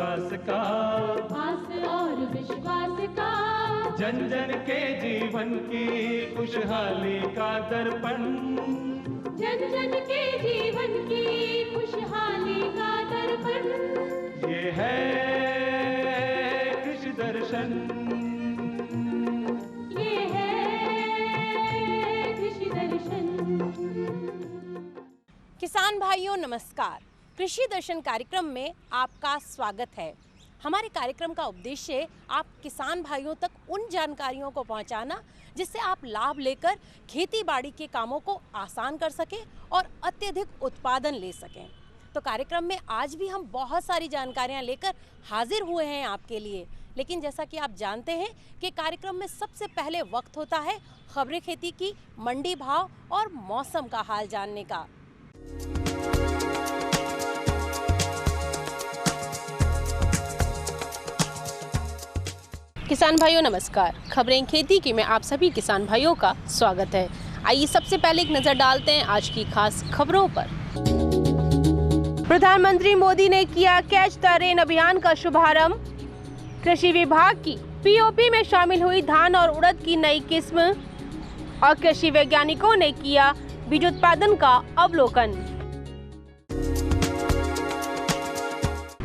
विकास का, आस और विश्वास का, जन जन के जीवन की खुशहाली का दर्पण, जन जन के जीवन की खुशहाली का दर्पण। ये है कृषि दर्शन, ये है कृषि दर्शन। किसान भाइयों नमस्कार। कृषि दर्शन कार्यक्रम में आपका स्वागत है। हमारे कार्यक्रम का उद्देश्य आप किसान भाइयों तक उन जानकारियों को पहुंचाना जिससे आप लाभ लेकर खेती बाड़ी के कामों को आसान कर सकें और अत्यधिक उत्पादन ले सकें। तो कार्यक्रम में आज भी हम बहुत सारी जानकारियां लेकर हाजिर हुए हैं आपके लिए। लेकिन जैसा कि आप जानते हैं कि कार्यक्रम में सबसे पहले वक्त होता है खबरें खेती की, मंडी भाव और मौसम का हाल जानने का। किसान भाइयों नमस्कार। खबरें खेती की में आप सभी किसान भाइयों का स्वागत है। आइए सबसे पहले एक नजर डालते हैं आज की खास खबरों पर। प्रधानमंत्री मोदी ने किया कैच द रेन अभियान का शुभारंभ। कृषि विभाग की पीओपी में शामिल हुई धान और उड़द की नई किस्म और कृषि वैज्ञानिकों ने किया बीज उत्पादन का अवलोकन।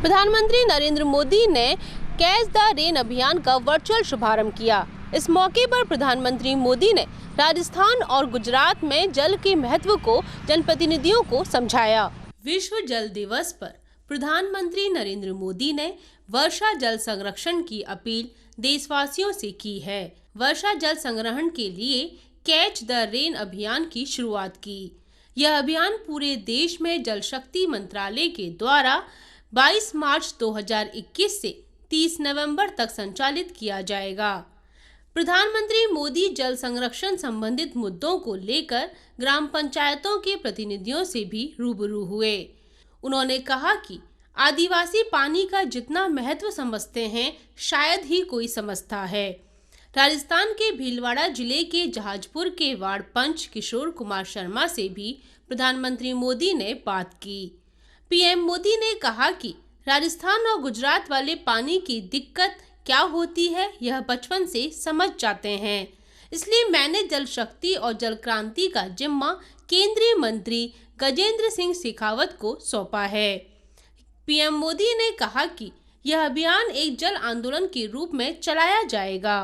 प्रधानमंत्री नरेंद्र मोदी ने कैच द रेन अभियान का वर्चुअल शुभारंभ किया। इस मौके पर प्रधानमंत्री मोदी ने राजस्थान और गुजरात में जल के महत्व को जनप्रतिनिधियों को समझाया। विश्व जल दिवस पर प्रधानमंत्री नरेंद्र मोदी ने वर्षा जल संरक्षण की अपील देशवासियों से की है। वर्षा जल संग्रहण के लिए कैच द रेन अभियान की शुरुआत की। यह अभियान पूरे देश में जल शक्ति मंत्रालय के द्वारा 22 मार्च 2021 से 30 नवंबर तक संचालित किया जाएगा। प्रधानमंत्री मोदी जल संरक्षण संबंधित मुद्दों को लेकर ग्राम पंचायतों के प्रतिनिधियों से भी रूबरू हुए। उन्होंने कहा कि आदिवासी पानी का जितना महत्व समझते हैं शायद ही कोई समझता है। राजस्थान के भीलवाड़ा जिले के जहाजपुर के वार्ड पंच किशोर कुमार शर्मा से भी प्रधानमंत्री मोदी ने बात की। पीएम मोदी ने कहा कि राजस्थान और गुजरात वाले पानी की दिक्कत क्या होती है यह बचपन से समझ जाते हैं, इसलिए मैंने जल शक्ति और जल क्रांति का जिम्मा केंद्रीय मंत्री गजेंद्र सिंह शेखावत को सौंपा है। पीएम मोदी ने कहा कि यह अभियान एक जल आंदोलन के रूप में चलाया जाएगा।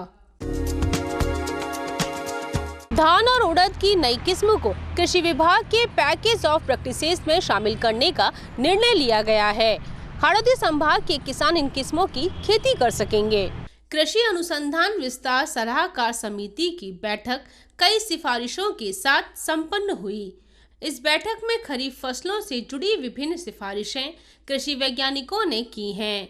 धान और उड़द की नई किस्म को कृषि विभाग के पैकेज ऑफ प्रैक्टिसेस में शामिल करने का निर्णय लिया गया है। हाड़ौती संभाग के किसान इन किस्मों की खेती कर सकेंगे। कृषि अनुसंधान विस्तार सलाहकार समिति की बैठक कई सिफारिशों के साथ संपन्न हुई। इस बैठक में खरीफ फसलों से जुड़ी विभिन्न सिफारिशें कृषि वैज्ञानिकों ने की हैं।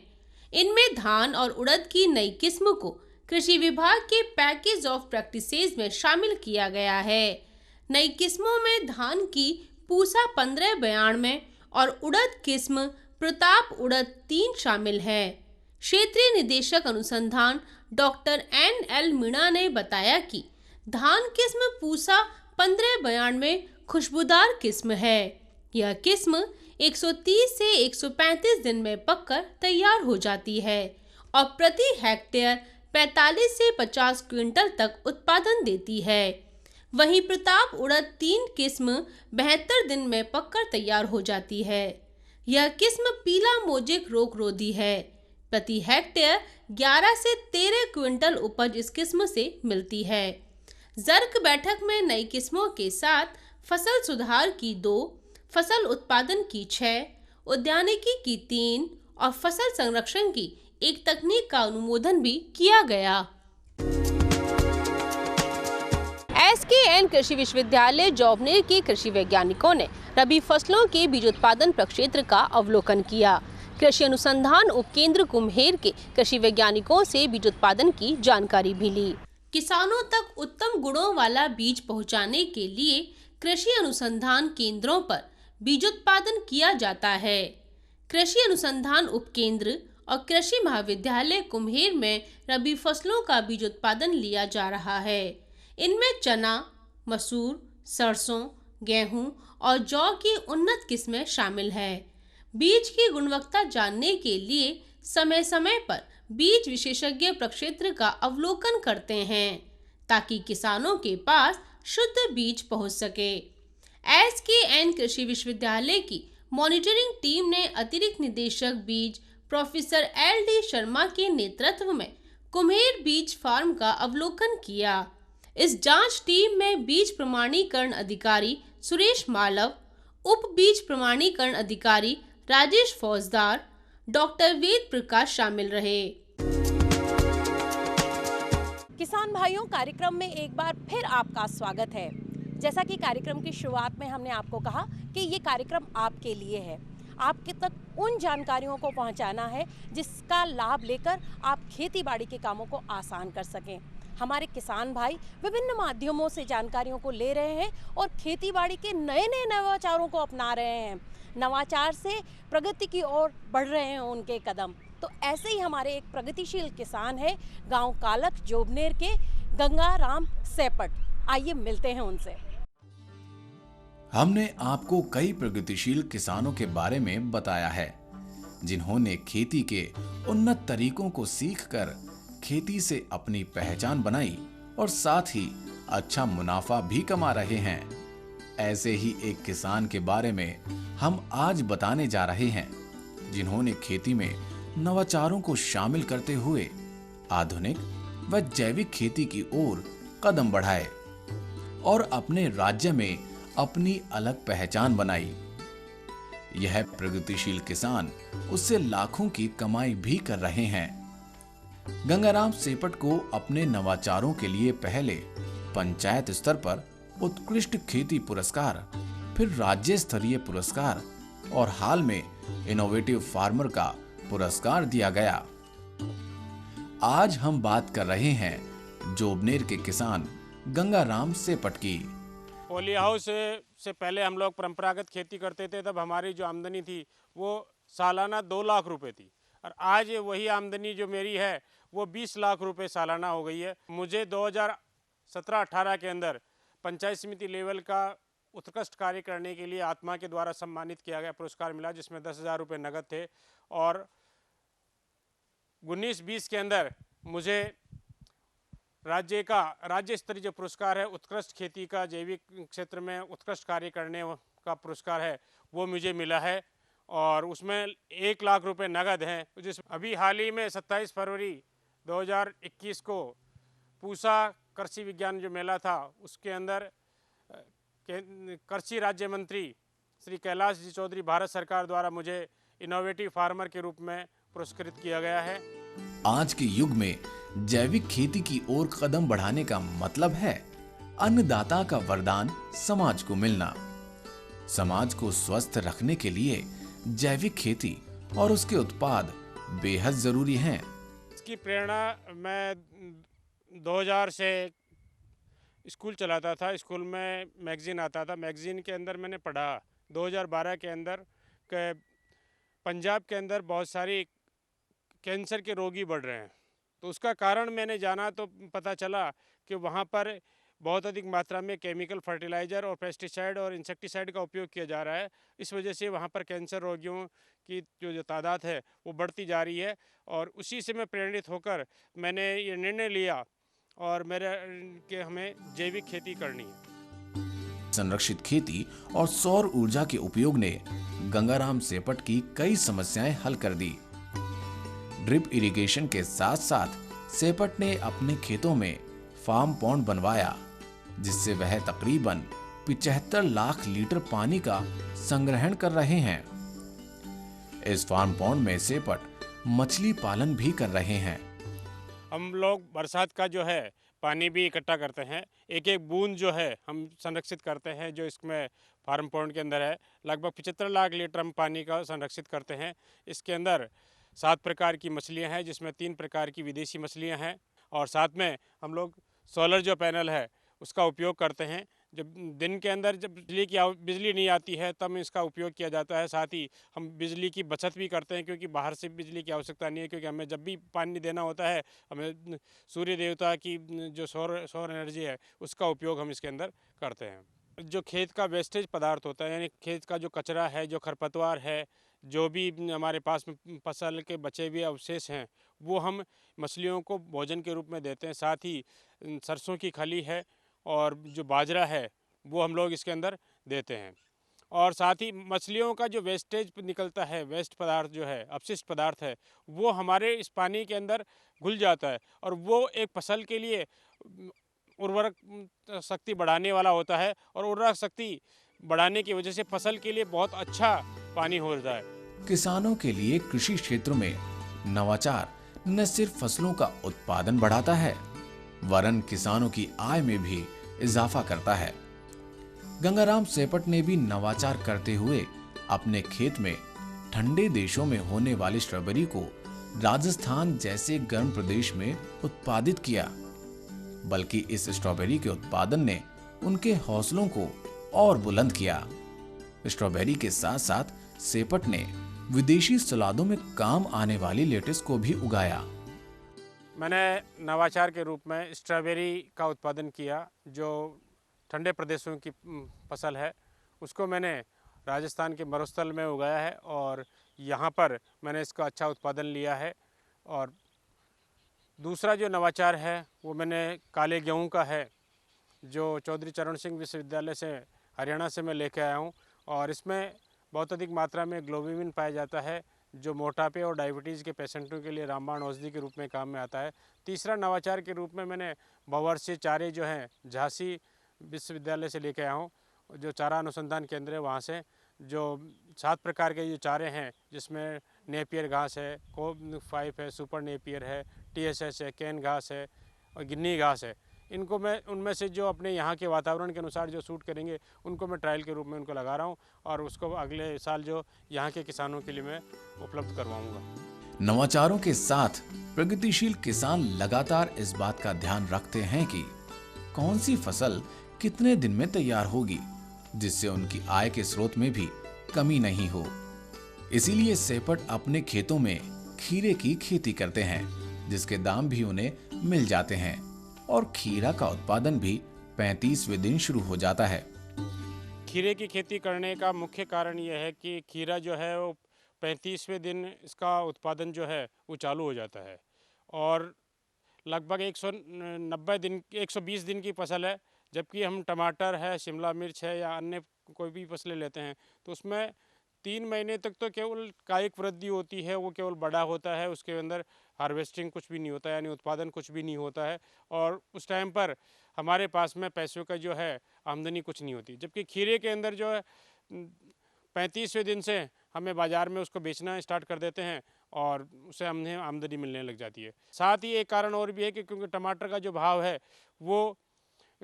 इनमें धान और उड़द की नई किस्म को कृषि विभाग के पैकेज ऑफ प्रैक्टिसेस में शामिल किया गया है। नई किस्मों में धान की पूसा 1592 और उड़द किस्म प्रताप उड़द 3 शामिल है। क्षेत्रीय निदेशक अनुसंधान डॉक्टर NL मीणा ने बताया कि धान किस्म पूसा 1592 खुशबूदार किस्म है। यह किस्म 130 से 135 दिन में पककर तैयार हो जाती है और प्रति हेक्टेयर 45 से 50 क्विंटल तक उत्पादन देती है। वहीं प्रताप उड़द 3 किस्म 72 दिन में पककर तैयार हो जाती है। यह किस्म पीला मोजेक रोग रोधी है। प्रति हेक्टेयर 11 से 13 क्विंटल उपज इस किस्म से मिलती है। जर्क बैठक में नई किस्मों के साथ फसल सुधार की 2, फसल उत्पादन की 6, उद्यानिकी की 3 और फसल संरक्षण की 1 तकनीक का अनुमोदन भी किया गया। SKN कृषि विश्वविद्यालय जौबनेर के कृषि वैज्ञानिकों ने रबी फसलों के बीज उत्पादन प्रक्षेत्र का अवलोकन किया। कृषि अनुसंधान उपकेंद्र कुम्हेर के कृषि वैज्ञानिकों से बीज उत्पादन की जानकारी भी ली। किसानों तक उत्तम गुणों वाला बीज पहुंचाने के लिए कृषि अनुसंधान केंद्रों पर बीज उत्पादन किया जाता है। कृषि अनुसंधान उपकेंद्र और कृषि महाविद्यालय कुम्हेर में रबी फसलों का बीज उत्पादन लिया जा रहा है। इनमें चना, मसूर, सरसों, गेहूं और जौ की उन्नत किस्में शामिल हैं। बीज की गुणवत्ता जानने के लिए समय समय पर बीज विशेषज्ञ प्रक्षेत्र का अवलोकन करते हैं ताकि किसानों के पास शुद्ध बीज पहुंच सके। SKN कृषि विश्वविद्यालय की मॉनिटरिंग टीम ने अतिरिक्त निदेशक बीज प्रोफेसर LD शर्मा के नेतृत्व में कुम्हेर बीज फार्म का अवलोकन किया। इस जांच टीम में बीज प्रमाणीकरण अधिकारी सुरेश मालव, उप बीज प्रमाणीकरण अधिकारी राजेश फौजदार, डॉक्टर वेद प्रकाश शामिल रहे। किसान भाइयों, कार्यक्रम में एक बार फिर आपका स्वागत है। जैसा कि कार्यक्रम की शुरुआत में हमने आपको कहा कि ये कार्यक्रम आपके लिए है, आपके तक उन जानकारियों को पहुंचाना है जिसका लाभ लेकर आप खेती बाड़ी के कामों को आसान कर सकें। हमारे किसान भाई विभिन्न माध्यमों से जानकारियों को ले रहे हैं और खेती बाड़ी के नए नए नवाचारों को अपना रहे हैं। नवाचार से प्रगति की ओर बढ़ रहे हैं उनके कदम। तो ऐसे ही हमारे एक प्रगतिशील किसान है गांव कालक जोबनेर के गंगाराम सेपट। आइए मिलते हैं उनसे। हमने आपको कई प्रगतिशील किसानों के बारे में बताया है जिन्होंने खेती के उन्नत तरीकों को सीखकर खेती से अपनी पहचान बनाई और साथ ही अच्छा मुनाफा भी कमा रहे हैं। ऐसे ही एक किसान के बारे में हम आज बताने जा रहे हैं जिन्होंने खेती में नवाचारों को शामिल करते हुए आधुनिक व जैविक खेती की ओर कदम बढ़ाए और अपने राज्य में अपनी अलग पहचान बनाई। यह प्रगतिशील किसान उससे लाखों की कमाई भी कर रहे हैं। गंगाराम सेपट को अपने नवाचारों के लिए पहले पंचायत स्तर पर उत्कृष्ट खेती पुरस्कार, फिर राज्य स्तरीय पुरस्कार और हाल में इनोवेटिव फार्मर का पुरस्कार दिया गया। आज हम बात कर रहे हैं जोबनेर के किसान गंगाराम सेपट की। पॉली हाउस से पहले हम लोग परंपरागत खेती करते थे, तब हमारी जो आमदनी थी वो सालाना 2 लाख रुपए थी और आज वही आमदनी जो मेरी है वो 20 लाख रुपए सालाना हो गई है। मुझे 2017-18 के अंदर पंचायत समिति लेवल का उत्कृष्ट कार्य करने के लिए आत्मा के द्वारा सम्मानित किया गया, पुरस्कार मिला जिसमें 10,000 रुपये नगद थे। और 19-20 के अंदर मुझे राज्य स्तरीय जो पुरस्कार है उत्कृष्ट खेती का जैविक क्षेत्र में उत्कृष्ट कार्य करने का पुरस्कार है वो मुझे मिला है और उसमें 1 लाख रुपए नगद हैं। जिस अभी हाल ही में 27 फरवरी 2021 को पूसा कृषि विज्ञान जो मेला था उसके अंदर कृषि राज्य मंत्री श्री कैलाश जी चौधरी भारत सरकार द्वारा मुझे इनोवेटिव फार्मर के रूप में पुरस्कृत किया गया है। आज के युग में जैविक खेती की ओर कदम बढ़ाने का मतलब है अन्नदाता का वरदान समाज को मिलना। समाज को स्वस्थ रखने के लिए जैविक खेती और उसके उत्पाद बेहद जरूरी हैं। इसकी प्रेरणा मैं 2000 से स्कूल चलाता था। स्कूल में मैगजीन आता था, मैगजीन के अंदर मैंने पढ़ा 2012 के अंदर कि पंजाब के अंदर बहुत सारी कैंसर के रोगी बढ़ रहे हैं। तो उसका कारण मैंने जाना तो पता चला कि वहाँ पर बहुत अधिक मात्रा में केमिकल फर्टिलाइज़र और पेस्टिसाइड और इंसेक्टिसाइड का उपयोग किया जा रहा है। इस वजह से वहाँ पर कैंसर रोगियों की जो तादाद है वो बढ़ती जा रही है और उसी से मैं प्रेरित होकर मैंने ये निर्णय लिया और कि हमें जैविक खेती करनी है। संरक्षित खेती और सौर ऊर्जा के उपयोग ने गंगाराम सेपट की कई समस्याएं हल कर दी। ड्रिप इरिगेशन के साथ साथ सेपट ने अपने खेतों में फार्म पॉन्ड बनवाया जिससे वह तकरीबन 75 लाख लीटर पानी का संग्रहण कर रहे हैं। इस फार्म पॉन्ड में सेपट मछली पालन भी कर रहे हैं। हम लोग बरसात का जो है पानी भी इकट्ठा करते हैं, एक एक बूंद जो है हम संरक्षित करते हैं। जो इसमें फार्म पॉन्ड के अंदर है लगभग 75 लाख लीटर हम पानी का संरक्षित करते हैं। इसके अंदर 7 प्रकार की मछलियां हैं जिसमें 3 प्रकार की विदेशी मछलियां हैं और साथ में हम लोग सोलर जो पैनल है उसका उपयोग करते हैं। जब दिन के अंदर जब बिजली नहीं आती है तब इसका उपयोग किया जाता है। साथ ही हम बिजली की बचत भी करते हैं क्योंकि बाहर से बिजली की आवश्यकता नहीं है, क्योंकि हमें जब भी पानी देना होता है हमें सूर्य देवता की जो सौर एनर्जी है उसका उपयोग हम इसके अंदर करते हैं। जो खेत का वेस्टेज पदार्थ होता है यानी खेत का जो कचरा है, जो खरपतवार है, जो भी हमारे पास में फसल के बचे हुए अवशेष हैं वो हम मछलियों को भोजन के रूप में देते हैं। साथ ही सरसों की खली है और जो बाजरा है वो हम लोग इसके अंदर देते हैं। और साथ ही मछलियों का जो वेस्टेज निकलता है, वेस्ट पदार्थ जो है, अपशिष्ट पदार्थ है, वो हमारे इस पानी के अंदर घुल जाता है और वो एक फसल के लिए उर्वरक शक्ति बढ़ाने वाला होता है और उर्वरक शक्ति बढ़ाने की वजह से फसल के लिए बहुत अच्छा पानी हो जाता है। किसानों के लिए कृषि क्षेत्र में नवाचार न सिर्फ फसलों का उत्पादन बढ़ाता है, वरन किसानों की आय में भी इजाफा करता है। गंगाराम सेपट ने भी नवाचार करते हुए अपने खेत में ठंडे देशों में होने वाली स्ट्रॉबेरी को राजस्थान जैसे गर्म प्रदेश में उत्पादित किया। बल्कि इस स्ट्रॉबेरी के उत्पादन ने उनके हौसलों को और बुलंद किया। स्ट्रॉबेरी के साथ साथ सेपट ने विदेशी सलादों में काम आने वाली लेटेस को भी उगाया। मैंने नवाचार के रूप में स्ट्रॉबेरी का उत्पादन किया, जो ठंडे प्रदेशों की फसल है। उसको मैंने राजस्थान के मरुस्थल में उगाया है और यहाँ पर मैंने इसका अच्छा उत्पादन लिया है। और दूसरा जो नवाचार है वो मैंने काले गेहूँ का है, जो चौधरी चरण सिंह विश्वविद्यालय से हरियाणा से मैं लेके आया हूँ। और इसमें बहुत अधिक मात्रा में ग्लोबिन पाया जाता है, जो मोटापे और डायबिटीज़ के पेशेंटों के लिए रामबाण औषधि के रूप में काम में आता है। तीसरा नवाचार के रूप में मैंने बहुवर्षीय चारे जो हैं झांसी विश्वविद्यालय से लेके आया हूँ, जो चारा अनुसंधान केंद्र है वहाँ से, जो 7 प्रकार के जो चारे हैं, जिसमें नेपियर घास है, कोब-5 है, सुपर नेपियर है, TSS है, कैन घास है और गिन्नी घास है। इनको मैं उनमें से जो अपने यहाँ के वातावरण के अनुसार जो सूट करेंगे उनको मैं ट्रायल के रूप में उनको लगा रहा हूँ और उसको अगले साल जो यहाँ के किसानों के लिए मैं उपलब्ध करवाऊँगा। नवाचारों के साथ प्रगतिशील किसान लगातार इस बात का ध्यान रखते हैं कि कौन सी फसल कितने दिन में तैयार होगी, जिससे उनकी आय के स्रोत में भी कमी नहीं हो। इसीलिए सेपट अपने खेतों में खीरे की खेती करते हैं, जिसके दाम भी उन्हें मिल जाते हैं और खीरा का उत्पादन भी 35वें दिन शुरू हो जाता है। खीरे की खेती करने का मुख्य कारण यह है कि खीरा जो है वो 35वें दिन इसका उत्पादन जो है वो चालू हो जाता है और लगभग 120 दिन की फसल है। जबकि हम टमाटर है, शिमला मिर्च है या अन्य कोई भी फसलें लेते हैं तो उसमें 3 महीने तक तो केवल कायिक वृद्धि होती है, वो केवल बड़ा होता है, उसके अंदर हार्वेस्टिंग कुछ भी नहीं होता है, यानी उत्पादन कुछ भी नहीं होता है और उस टाइम पर हमारे पास में पैसों का जो है आमदनी कुछ नहीं होती। जबकि खीरे के अंदर जो है 35वें दिन से हमें बाज़ार में उसको बेचना स्टार्ट कर देते हैं और उससे हमें आमदनी मिलने लग जाती है। साथ ही एक कारण और भी है कि क्योंकि टमाटर का जो भाव है वो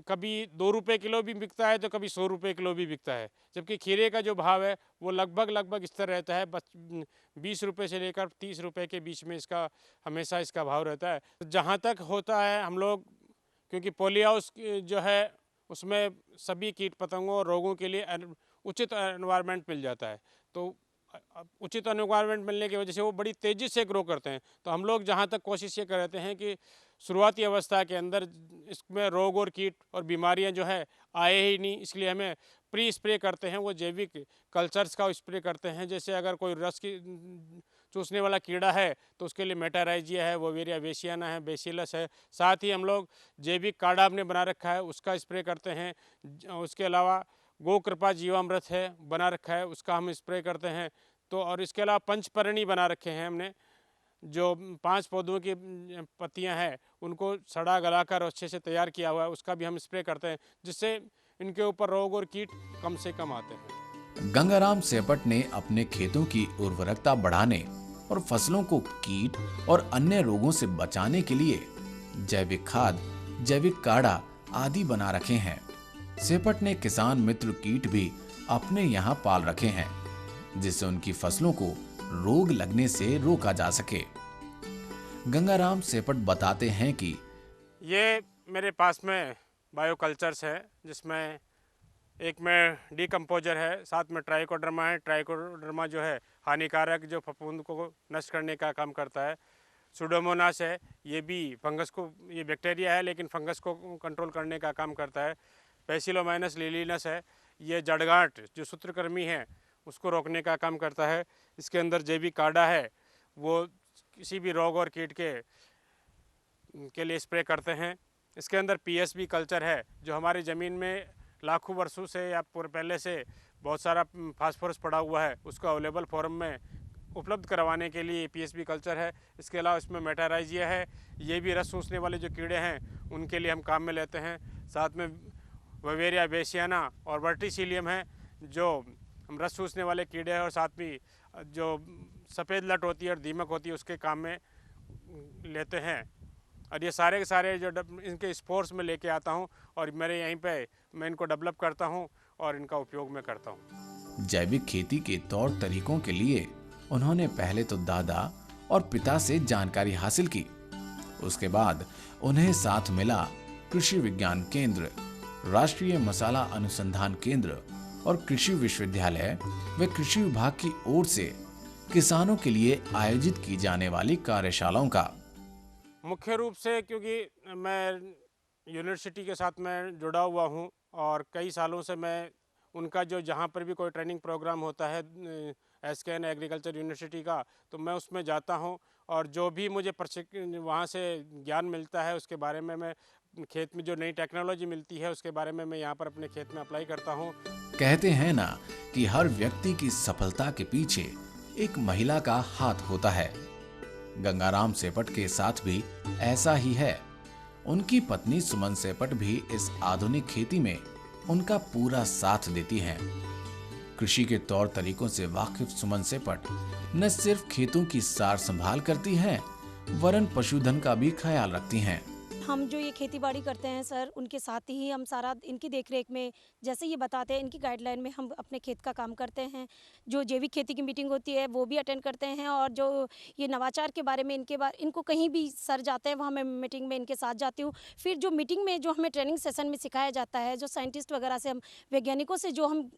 कभी 2 रुपये किलो भी बिकता है तो कभी 100 रुपये किलो भी बिकता है। जबकि खीरे का जो भाव है वो लगभग इस तरह रहता है, 20 रुपये से लेकर 30 रुपये के बीच में इसका हमेशा इसका भाव रहता है। जहाँ तक होता है हम लोग, क्योंकि पॉली हाउस जो है उसमें सभी कीट पतंगों और रोगों के लिए उचित एनवायरनमेंट मिल जाता है, तो उचित एनवायरनमेंट मिलने की वजह से वो बड़ी तेज़ी से ग्रो करते हैं। तो हम लोग जहाँ तक कोशिश ये करते हैं कि शुरुआती अवस्था के अंदर इसमें रोग और कीट और बीमारियां जो है आए ही नहीं, इसलिए हमें प्री स्प्रे करते हैं, वो जैविक कल्चर्स का स्प्रे करते हैं। जैसे अगर कोई रस की चूसने वाला कीड़ा है तो उसके लिए मेटाराइजिया है, वोवेरिया बेसियाना है, बेसिलस है। साथ ही हम लोग जैविक काढ़ा हमने बना रखा है, उसका स्प्रे करते हैं। उसके अलावा गो कृपा जीवामृत है बना रखा है, उसका हम स्प्रे करते हैं। तो और इसके अलावा पंचपर्णी बना रखे हैं हमने, जो 5 पौधों की पत्तियां हैं उनको सड़ा गलाकर अच्छे से तैयार किया हुआ है, उसका भी हम स्प्रे करते हैं, जिससे इनके ऊपर रोग और कीट कम से कम आते हैं। गंगाराम सेपट ने अपने खेतों की उर्वरकता बढ़ाने और फसलों को कीट और अन्य रोगों से बचाने के लिए जैविक खाद, जैविक काढ़ा आदि बना रखे हैं। सेपट ने किसान मित्र कीट भी अपने यहाँ पाल रखे हैं, जिससे उनकी फसलों को रोग लगने से रोका जा सके। गंगाराम सेपट बताते हैं कि ये मेरे पास में बायोकल्चर्स है, जिसमें एक में डीकम्पोजर है, साथ में ट्राइकोडर्मा है। ट्राइकोडर्मा जो है हानिकारक जो फफूंद को नष्ट करने का काम करता है। सुडोमोनास है, ये भी फंगस को, ये बैक्टीरिया है लेकिन फंगस को कंट्रोल करने का काम करता है। बेसिलोमाइनस लिलिनस है, ये जड़गांठ जो सूत्रकृमि है उसको रोकने का काम करता है। इसके अंदर जैविक काढ़ा है, वो किसी भी रोग और कीट के लिए स्प्रे करते हैं। इसके अंदर पीएसबी कल्चर है, जो हमारी ज़मीन में लाखों वर्षों से या पहले से बहुत सारा फास्फोरस पड़ा हुआ है, उसको अवेलेबल फॉर्म में उपलब्ध करवाने के लिए पीएसबी कल्चर है। इसके अलावा इसमें मेटाराइजिया है, ये भी रस चूसने वाले जो कीड़े हैं उनके लिए हम काम में लेते हैं। साथ में ववेरिया बेसियाना और वर्टिसिलियम है, जो हम रस चूसने वाले कीड़े हैं, और साथ में जो सफ़ेद लट होती है और दीमक होती है उसके काम में लेते हैं। और ये सारे के सारे जो इनके स्पोर्स में लेके आता हूँ और मेरे यहीं पे मैं इनको डेवलप करता हूँ और इनका उपयोग मैं करता हूँ। जैविक खेती के तौर तरीकों के लिए उन्होंने पहले तो दादा और पिता से जानकारी हासिल की। उसके बाद उन्हें साथ मिला कृषि विज्ञान केंद्र, राष्ट्रीय मसाला अनुसंधान केंद्र और कृषि विश्वविद्यालय व कृषि विभाग की ओर से किसानों के लिए आयोजित की जाने वाली कार्यशालाओं का। मुख्य रूप से क्योंकि मैं यूनिवर्सिटी के साथ मैं जुड़ा हुआ हूँ और कई सालों से मैं उनका जो जहाँ पर भी कोई ट्रेनिंग प्रोग्राम होता है SKN एग्रीकल्चर यूनिवर्सिटी का, तो मैं उसमें जाता हूँ और जो भी मुझे वहाँ से ज्ञान मिलता है उसके बारे में मैं खेत में जो नई टेक्नोलॉजी मिलती है उसके बारे में मैं यहाँ पर अपने खेत में अप्लाई करता हूँ। कहते हैं ना कि हर व्यक्ति की सफलता के पीछे एक महिला का हाथ होता है। गंगाराम सेपट के साथ भी ऐसा ही है। उनकी पत्नी सुमन सेपट भी इस आधुनिक खेती में उनका पूरा साथ देती हैं। कृषि के तौर तरीकों से वाकिफ सुमन सेपट न सिर्फ खेतों की सार संभाल करती हैं, वरन पशुधन का भी ख्याल रखती हैं। हम जो ये खेती बाड़ी करते हैं सर, उनके साथ ही हम सारा इनकी देखरेख में, जैसे ये बताते हैं, इनकी गाइडलाइन में हम अपने खेत का काम करते हैं। जो जैविक खेती की मीटिंग होती है वो भी अटेंड करते हैं, और जो ये नवाचार के बारे में इनको कहीं भी सर जाते हैं वहाँ मैं मीटिंग में इनके साथ जाती हूँ। फिर जो मीटिंग में जो हमें ट्रेनिंग सेशन में सिखाया जाता है, जो साइंटिस्ट वगैरह से, हम वैज्ञानिकों से जो हम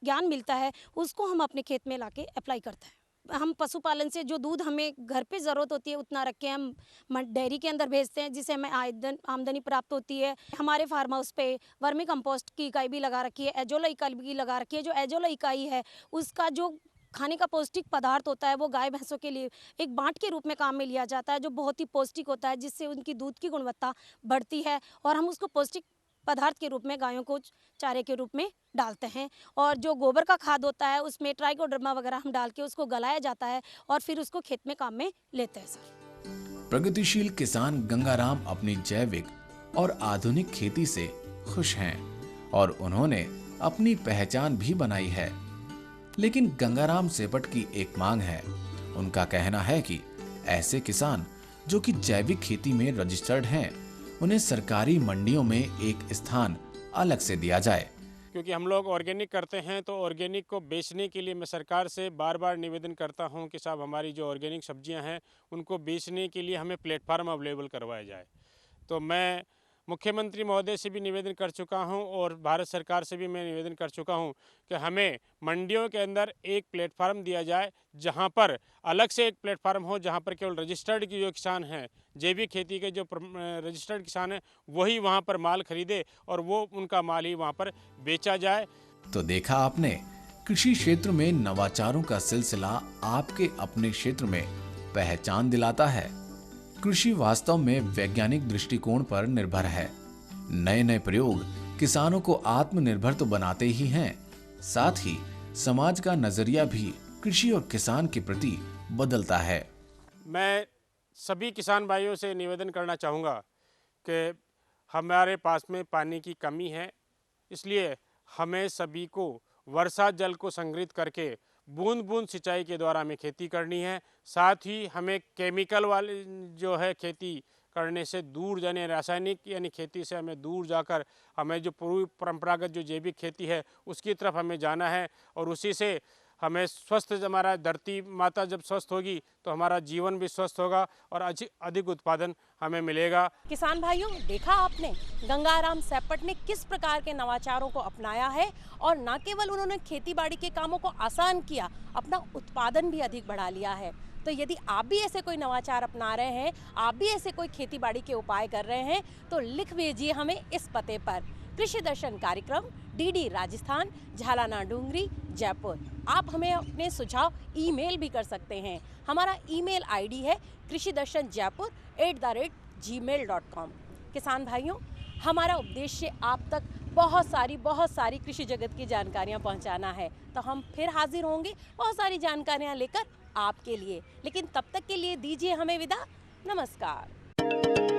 ज्ञान मिलता है उसको हम अपने खेत में लाके अप्लाई करते हैं। हम पशुपालन से जो दूध हमें घर पे ज़रूरत होती है उतना रख के हम डेयरी के अंदर भेजते हैं, जिससे हमें आमदनी प्राप्त होती है। हमारे फार्म हाउस पे वर्मी कंपोस्ट की इकाई भी लगा रखी है, एजोला इकाई भी लगा रखी है। जो एजोला इकाई है उसका जो खाने का पौष्टिक पदार्थ होता है वो गाय भैंसों के लिए एक बांट के रूप में काम में लिया जाता है, जो बहुत ही पौष्टिक होता है, जिससे उनकी दूध की गुणवत्ता बढ़ती है। और हम उसको पौष्टिक पदार्थ के रूप में गायों को चारे के रूप में डालते हैं। और जो गोबर का खाद होता है उसमें ट्राइकोडर्मा वगैरह हम डाल के उसको गलाया जाता है और फिर उसको खेत में काम में लेते हैं सर। प्रगतिशील किसान गंगाराम अपनी जैविक और आधुनिक खेती से खुश हैं और उन्होंने अपनी पहचान भी बनाई है। लेकिन गंगाराम सेपट की एक मांग है। उनका कहना है कि ऐसे किसान जो कि जैविक खेती में रजिस्टर्ड हैं, उन्हें सरकारी मंडियों में एक स्थान अलग से दिया जाए। क्योंकि हम लोग ऑर्गेनिक करते हैं तो ऑर्गेनिक को बेचने के लिए मैं सरकार से बार बार निवेदन करता हूं कि साहब हमारी जो ऑर्गेनिक सब्जियां हैं उनको बेचने के लिए हमें प्लेटफार्म अवेलेबल करवाया जाए। तो मैं मुख्यमंत्री महोदय से भी निवेदन कर चुका हूं और भारत सरकार से भी मैं निवेदन कर चुका हूं कि हमें मंडियों के अंदर एक प्लेटफार्म दिया जाए, जहां पर अलग से एक प्लेटफार्म हो, जहां पर केवल रजिस्टर्ड की जो किसान हैं, जैविक खेती के जो रजिस्टर्ड किसान हैं, वही वहां पर माल खरीदे और वो उनका माल ही वहां पर बेचा जाए। तो देखा आपने, कृषि क्षेत्र में नवाचारों का सिलसिला आपके अपने क्षेत्र में पहचान दिलाता है। कृषि वास्तव में वैज्ञानिक दृष्टिकोण पर निर्भर है। नए नए प्रयोग किसानों को आत्मनिर्भर तो बनाते ही हैं, साथ ही समाज का नजरिया भी कृषि और किसान के प्रति बदलता है। मैं सभी किसान भाइयों से निवेदन करना चाहूँगा कि हमारे पास में पानी की कमी है, इसलिए हमें सभी को वर्षा जल को संग्रहित करके बूंद बूंद सिंचाई के द्वारा हमें खेती करनी है। साथ ही हमें केमिकल वाली जो है खेती करने से दूर जाने, रासायनिक यानी खेती से हमें दूर जाकर हमें जो पूर्व परंपरागत जो जैविक खेती है उसकी तरफ हमें जाना है। और उसी से हमें स्वस्थ, हमारा धरती माता जब स्वस्थ होगी तो हमारा जीवन भी स्वस्थ होगा और अधिक उत्पादन हमें मिलेगा। किसान भाइयों, देखा आपने गंगाराम सेपट ने किस प्रकार के नवाचारों को अपनाया है और न केवल उन्होंने खेती बाड़ी के कामों को आसान किया, अपना उत्पादन भी अधिक बढ़ा लिया है। तो यदि आप भी ऐसे कोई नवाचार अपना रहे हैं, आप भी ऐसे कोई खेती बाड़ी के उपाय कर रहे हैं, तो लिख भेजिए हमें इस पते पर। कृषि दर्शन कार्यक्रम, DD राजस्थान, झालाना डूंगरी, जयपुर। आप हमें अपने सुझाव ईमेल भी कर सकते हैं। हमारा ईमेल आईडी है krishidarshanjaipur@gmail.com। किसान भाइयों, हमारा उद्देश्य आप तक बहुत सारी कृषि जगत की जानकारियाँ पहुँचाना है। तो हम फिर हाजिर होंगे बहुत सारी जानकारियाँ लेकर आपके लिए, लेकिन तब तक के लिए दीजिए हमें विदा। नमस्कार।